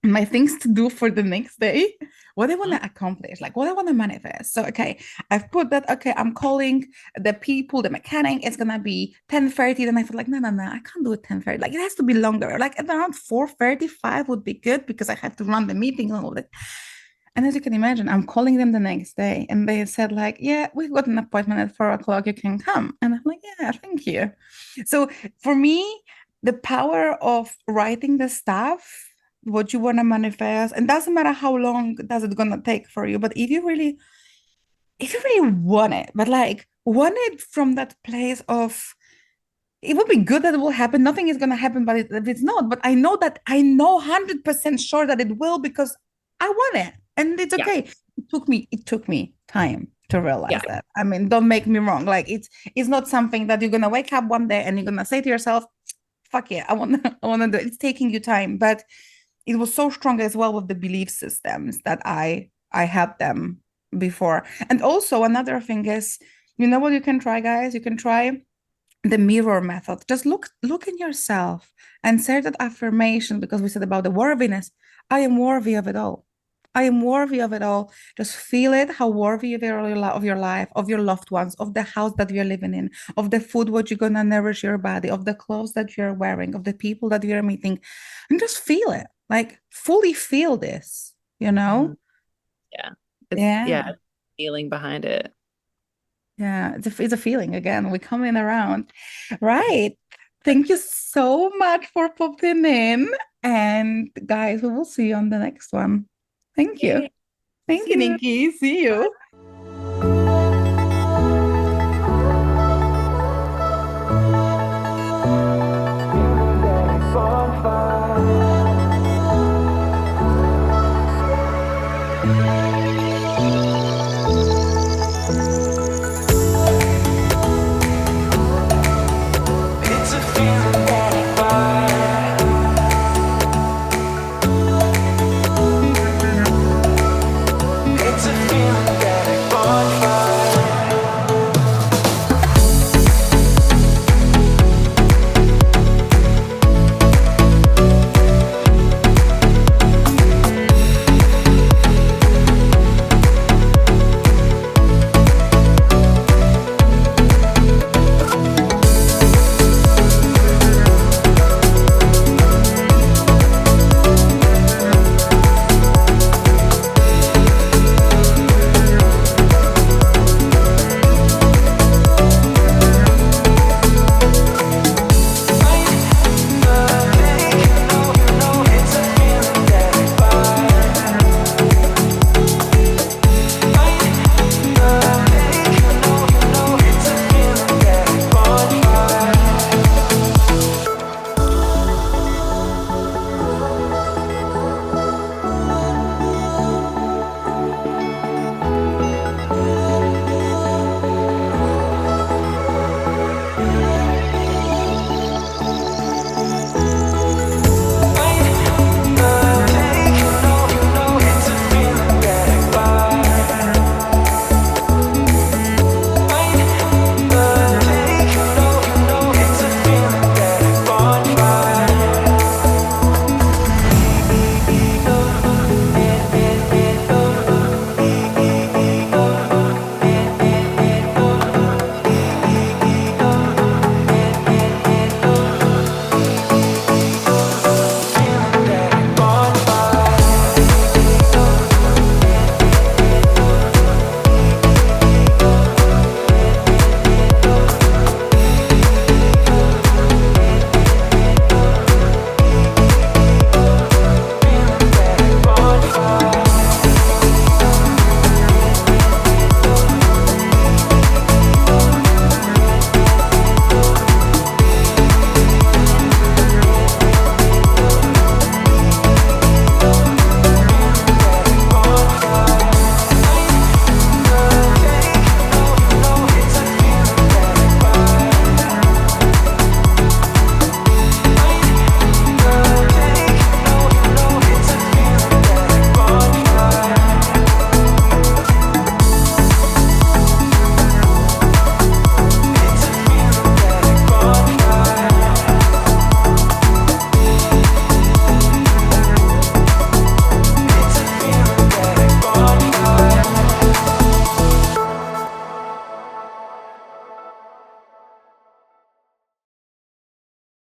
my things to do for the next day, what I want to accomplish, like what I want to manifest. So, okay, I've put that, okay, I'm calling the people, the mechanic, it's going to be 10:30. Then I feel like, no, no, no, I can't do it 10:30. Like it has to be longer. Like around 4:35 would be good because I have to run the meeting and all that. And as you can imagine, I'm calling them the next day and they said like, yeah, we've got an appointment at 4 o'clock. You can come. And I'm like, yeah, thank you. So for me, the power of writing the stuff what you want to manifest, and doesn't matter how long does it gonna take for you, but if you really want it, but like want it from that place of it would be good that it will happen. Nothing is going to happen, but if it's not, but I know 100% sure that it will because I want it and it's Yeah. okay. It took me time to Yeah. realize that. I mean, don't make me wrong. Like it's not something that you're going to wake up one day and you're going to say to yourself, fuck yeah, I want to do it. It's taking you time, but it was so strong as well with the belief systems that I had them before. And also another thing is, you know what you can try, guys? You can try the mirror method. Just look in yourself and say that affirmation because we said about the worthiness. I am worthy of it all. I am worthy of it all. Just feel it, how worthy you are of your life, of your loved ones, of the house that you're living in, of the food, what you're gonna nourish your body, of the clothes that you're wearing, of the people that you're meeting. And just feel it. Like fully feel this, you Mhm. know? Yeah. It's, yeah, Yeah. feeling behind it. Yeah, it's a feeling again. We're coming around. Right. Thank you so much for popping in. And guys, we will see you on the next one. Thank you. Yay. Thank See you, you. Nikki. See you.